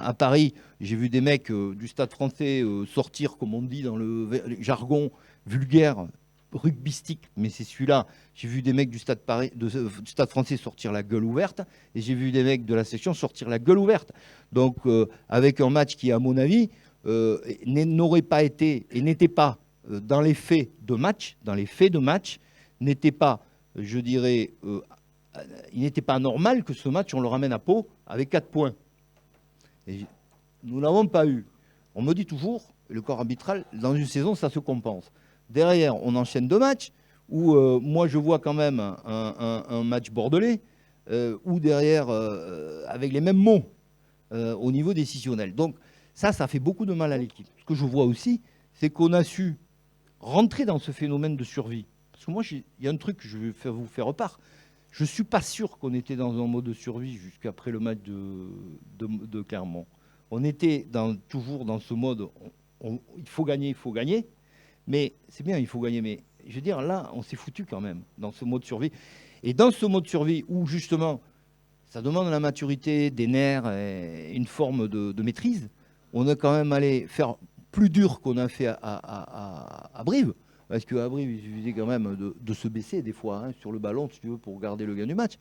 À Paris, j'ai vu des mecs du Stade français sortir, comme on dit dans le jargon vulgaire, rugbystique, mais c'est celui-là. J'ai vu des mecs du Stade français sortir la gueule ouverte, et j'ai vu des mecs de la section sortir la gueule ouverte. Donc, avec un match qui, à mon avis, n'aurait pas été et n'était pas dans les faits de match, n'était pas, je dirais, il n'était pas normal que ce match, on le ramène à Pau avec 4 points. Et nous ne l'avons pas eu. On me dit toujours, le corps arbitral, dans une saison, ça se compense. Derrière, on enchaîne 2 matchs où moi, je vois quand même un match bordelais où derrière, avec les mêmes mots au niveau décisionnel. Donc ça fait beaucoup de mal à l'équipe. Ce que je vois aussi, c'est qu'on a su rentrer dans ce phénomène de survie. Parce que moi, il y a un truc que je vais vous faire part. Je ne suis pas sûr qu'on était dans un mode de survie jusqu'après le match de Clermont. On était toujours dans ce mode, il faut gagner. Mais c'est bien, il faut gagner. Mais je veux dire, là, on s'est foutu quand même dans ce mode de survie. Et dans ce mode de survie où, justement, ça demande la maturité, des nerfs et une forme de maîtrise, on a quand même allé faire plus dur qu'on a fait à Brive. Parce qu'à Brive, il suffisait quand même de se baisser des fois sur le ballon, si tu veux, pour garder le gain du match.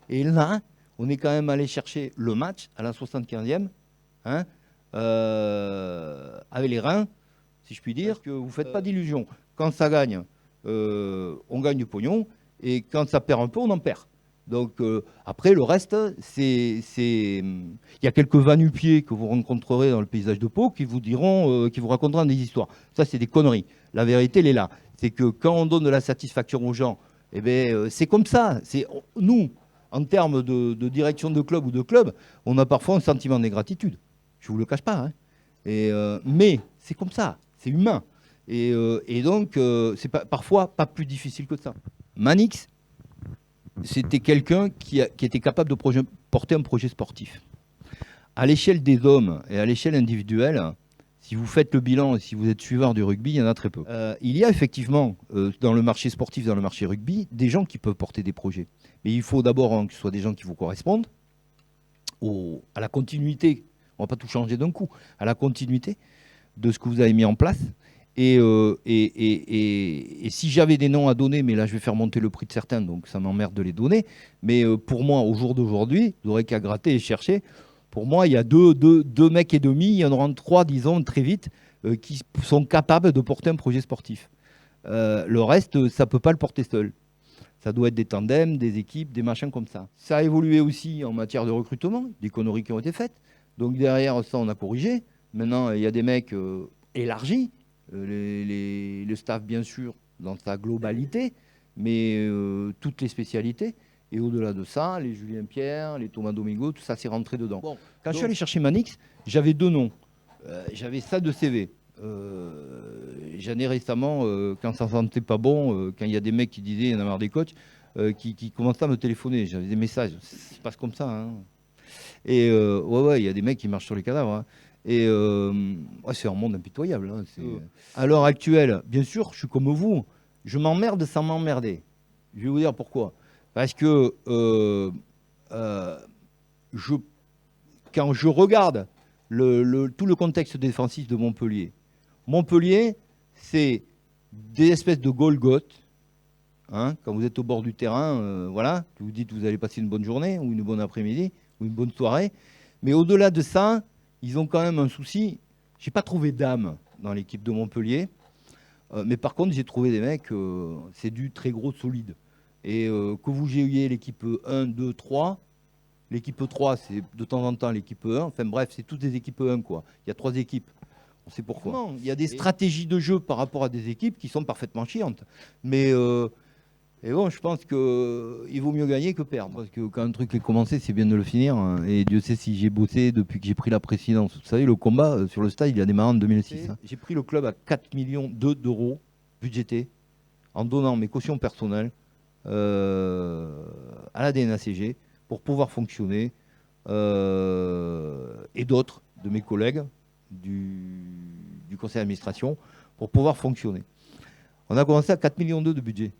Et là, on est quand même allé chercher le match à la 75e, avec les reins, si je puis dire, que vous ne faites pas d'illusions. Quand ça gagne, on gagne du pognon, et quand ça perd un peu, on en perd. Donc après, le reste, il y a quelques va-nu-pieds que vous rencontrerez dans le paysage de Pau qui vous diront, qui vous raconteront des histoires. Ça, c'est des conneries. La vérité, elle est là. C'est que quand on donne de la satisfaction aux gens, eh ben, c'est comme ça. Nous, en termes de direction de club ou de club, on a parfois un sentiment d'ingratitude. Je ne vous le cache pas. Mais c'est comme ça. C'est humain. Et donc, c'est parfois pas plus difficile que ça. Manix, c'était quelqu'un qui était capable de porter un projet sportif. À l'échelle des hommes et à l'échelle individuelle, si vous faites le bilan et si vous êtes suiveur du rugby, il y en a très peu. Il y a effectivement, dans le marché sportif, dans le marché rugby, des gens qui peuvent porter des projets. Mais il faut d'abord que ce soit des gens qui vous correspondent, à la continuité, on ne va pas tout changer d'un coup, à la continuité de ce que vous avez mis en place. Et si j'avais des noms à donner, mais là je vais faire monter le prix de certains, donc ça m'emmerde de les donner. Mais pour moi, au jour d'aujourd'hui, vous n'aurez qu'à gratter et chercher. Pour moi, il y a deux mecs et demi, il y en aura 3, disons, très vite, qui sont capables de porter un projet sportif. Le reste, ça ne peut pas le porter seul. Ça doit être des tandems, des équipes, des machins comme ça. Ça a évolué aussi en matière de recrutement, des conneries qui ont été faites. Donc derrière ça, on a corrigé. Maintenant, il y a des mecs élargis. Le staff, bien sûr, dans sa globalité, mais toutes les spécialités. Et au-delà de ça, les Julien Pierre, les Thomas Domingo, tout ça s'est rentré dedans. Bon, quand je suis allé chercher Manix, j'avais 2 noms. J'avais ça de CV. J'en ai récemment, quand ça ne sentait pas bon, quand il y a des mecs qui disaient, il y en a marre des coachs, qui commençaient à me téléphoner. J'avais des messages. Ça se passe comme ça. Et ouais, il y a des mecs qui marchent sur les cadavres. Et c'est un monde impitoyable. À l'heure actuelle, bien sûr, je suis comme vous. Je m'emmerde sans m'emmerder. Je vais vous dire pourquoi. Parce que quand je regarde tout le contexte défensif de Montpellier, c'est des espèces de Golgoth. Quand vous êtes au bord du terrain, voilà, vous dites que vous allez passer une bonne journée ou une bonne après-midi ou une bonne soirée. Mais au-delà de ça, ils ont quand même un souci. Je n'ai pas trouvé d'âme dans l'équipe de Montpellier. Mais par contre, j'ai trouvé des mecs, c'est du très gros solide. Et que vous ayez l'équipe 1, 2, 3, l'équipe 3, c'est de temps en temps l'équipe 1. Enfin bref, c'est toutes des équipes 1, quoi. Il y a 3 équipes. On sait pourquoi. Non, il y a des stratégies de jeu par rapport à des équipes qui sont parfaitement chiantes. Mais et bon, je pense qu'il vaut mieux gagner que perdre. Parce que quand un truc est commencé, c'est bien de le finir. Et Dieu sait si j'ai bossé depuis que j'ai pris la présidence. Vous savez, le combat sur le stade, il a démarré en 2006. J'ai pris le club à 4 millions d'euros budgétés en donnant mes cautions personnelles à la DNACG pour pouvoir fonctionner. Et d'autres de mes collègues du conseil d'administration pour pouvoir fonctionner. On a commencé à 4 millions de budget.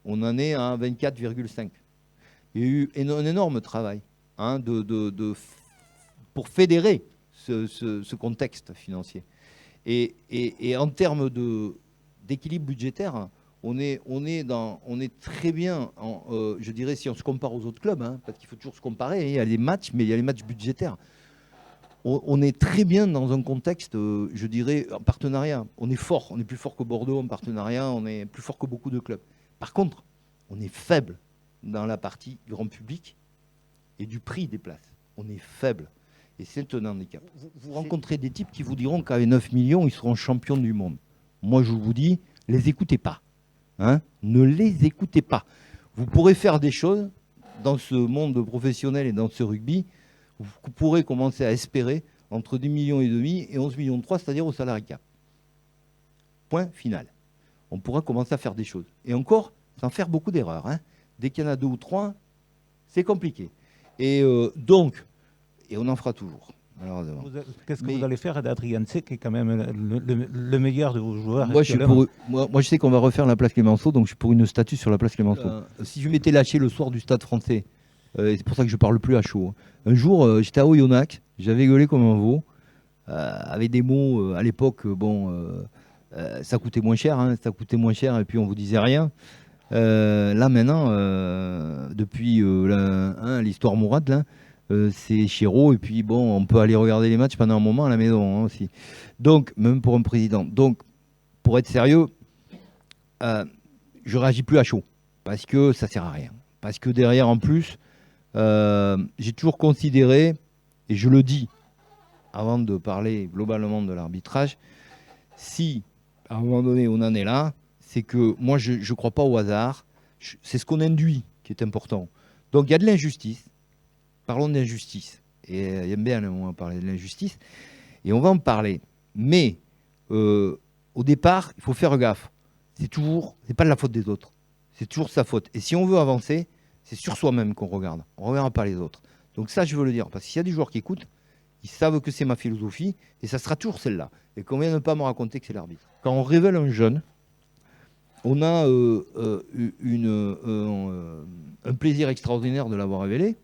On en est à 24,5. Il y a eu un énorme travail pour fédérer ce contexte financier. Et en termes d'équilibre budgétaire, on est très bien, je dirais, si on se compare aux autres clubs, hein, parce qu'il faut toujours se comparer, hein, il y a les matchs, mais il y a les matchs budgétaires. On est très bien dans un contexte, je dirais, en partenariat. On est fort, on est plus fort que Bordeaux en partenariat, on est plus fort que beaucoup de clubs. Par contre, on est faible dans la partie grand public et du prix des places. On est faible. Et c'est un handicap. Vous rencontrez des types qui vous diront qu'avec 9 millions, ils seront champions du monde. Moi, je vous dis, les écoutez pas. Hein, ne les écoutez pas. Vous pourrez faire des choses dans ce monde professionnel et dans ce rugby. Vous pourrez commencer à espérer entre 10 millions et demi et 11 millions de 3, c'est-à-dire au salarié cap. Point final. On pourra commencer à faire des choses. Et encore, sans faire beaucoup d'erreurs. Hein. Dès qu'il y en a 2 ou 3, c'est compliqué. Et donc, et on en fera toujours. Qu'est-ce que vous allez faire d'Adrien C, qui est quand même le meilleur de vos joueurs? Moi, je sais qu'on va refaire la place Clémenceau, donc je suis pour une statue sur la place Clémenceau. Si je m'étais lâché le soir du Stade Français, et c'est pour ça que je parle plus à chaud. Hein. Un jour, j'étais à Oyonnax, j'avais gueulé comme un veau, avec des mots, à l'époque, ça coûtait moins cher, hein, et puis on vous disait rien. Là maintenant, depuis l'histoire Mourad, là, c'est Chéreau, et puis bon, on peut aller regarder les matchs pendant un moment à la maison hein, aussi. Donc, même pour un président. Donc, pour être sérieux, je réagis plus à chaud, parce que ça sert à rien. Parce que derrière, en plus, j'ai toujours considéré, et je le dis avant de parler globalement de l'arbitrage, si à un moment donné on en est là, c'est que moi je ne crois pas au hasard, c'est ce qu'on induit qui est important. Donc il y a de l'injustice, parlons de l'injustice, et il aime bien à un moment parler de l'injustice, et on va en parler, mais au départ il faut faire gaffe, c'est pas de la faute des autres, c'est toujours sa faute, et si on veut avancer, c'est sur soi-même qu'on regarde. On ne regarde pas les autres. Donc ça, je veux le dire. Parce qu'il y a des joueurs qui écoutent, ils savent que c'est ma philosophie, et ça sera toujours celle-là. Et qu'on vient de ne pas me raconter que c'est l'arbitre. Quand on révèle un jeune, on a un plaisir extraordinaire de l'avoir révélé.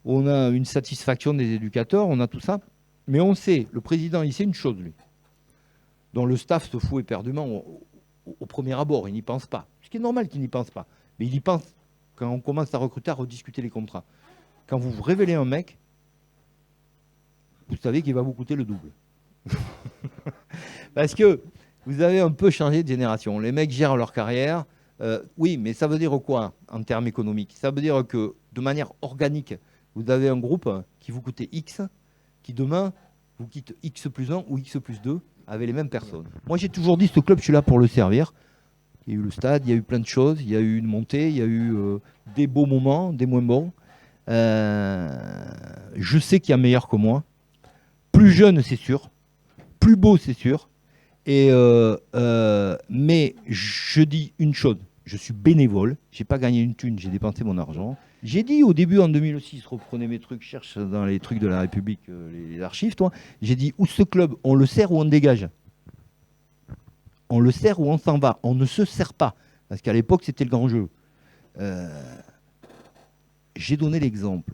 On a une satisfaction des éducateurs, on a tout ça. Mais on sait, le président, il sait une chose, lui, dont le staff se fout éperdument au premier abord. Il n'y pense pas. Ce qui est normal qu'il n'y pense pas. Mais il y pense quand on commence à recruter, à rediscuter les contrats. Quand vous révélez un mec, vous savez qu'il va vous coûter le double. Parce que vous avez un peu changé de génération. Les mecs gèrent leur carrière. Oui, mais ça veut dire quoi en termes économiques? Ça veut dire que de manière organique, vous avez un groupe qui vous coûtait X, qui demain vous quitte X plus 1 ou X plus 2 avec les mêmes personnes. Moi, j'ai toujours dit, ce club, je suis là pour le servir. Il y a eu le stade, il y a eu plein de choses, il y a eu une montée, il y a eu des beaux moments, des moins bons. Je sais qu'il y a meilleur que moi. Plus jeune, c'est sûr. Plus beau, c'est sûr. Mais je dis une chose, je suis bénévole, j'ai pas gagné une thune, j'ai dépensé mon argent. J'ai dit au début, en 2006, reprenez mes trucs, cherche dans les trucs de la République, les archives, toi. J'ai dit, où ce club, on le sert ou on le dégage? On le sert ou on s'en va. On ne se sert pas. Parce qu'à l'époque, c'était le grand jeu. J'ai donné l'exemple.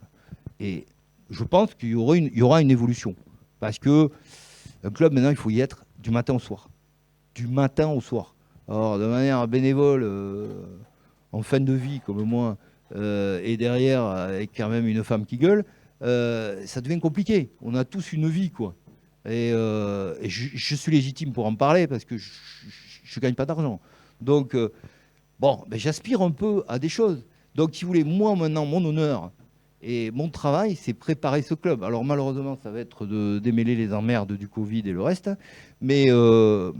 Et je pense qu'il y aura une évolution. Parce que un club, maintenant, il faut y être du matin au soir. Du matin au soir. Alors, de manière bénévole, en fin de vie, comme moi, et derrière, avec quand même une femme qui gueule, ça devient compliqué. On a tous une vie, quoi. Et je suis légitime pour en parler parce que je ne gagne pas d'argent. Donc, j'aspire un peu à des choses. Donc, si vous voulez, moi, maintenant, mon honneur et mon travail, c'est préparer ce club. Alors, malheureusement, ça va être de démêler les emmerdes du Covid et le reste. Mais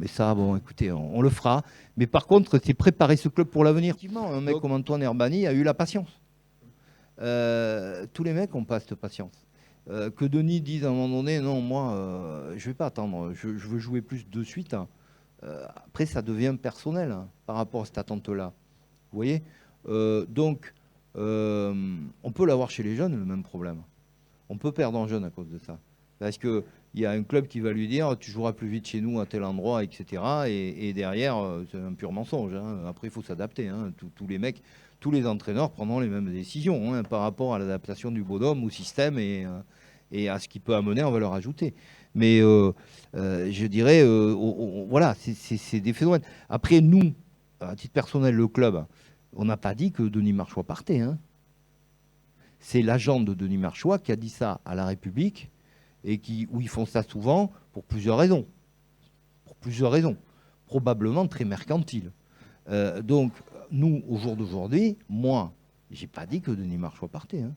ça, bon, écoutez, on le fera. Mais par contre, c'est préparer ce club pour l'avenir. Effectivement, un mec comme Antoine Herbani a eu la patience. Tous les mecs ont pas cette patience. Que Denis dise à un moment donné, non, moi, je ne vais pas attendre, je veux jouer plus de suite. Hein. Après, ça devient personnel hein, par rapport à cette attente-là. Vous voyez donc, on peut l'avoir chez les jeunes, le même problème. On peut perdre en jeune à cause de ça. Parce qu'il y a un club qui va lui dire, tu joueras plus vite chez nous à tel endroit, etc. Et derrière, c'est un pur mensonge. Hein. Après, il faut s'adapter. Hein. Tous les mecs, tous les entraîneurs prendront les mêmes décisions hein, par rapport à l'adaptation du bonhomme au système et à ce qu'il peut amener en valeur ajoutée. Mais je dirais, voilà, c'est des phénomènes. Après, nous, à titre personnel, le club, on n'a pas dit que Denis Marchois partait. Hein. C'est l'agent de Denis Marchois qui a dit ça à La République et où ils font ça souvent pour plusieurs raisons. Pour plusieurs raisons. Probablement très mercantiles. Donc, nous, au jour d'aujourd'hui, moi, j'ai pas dit que Denis Marchois partait. Hein.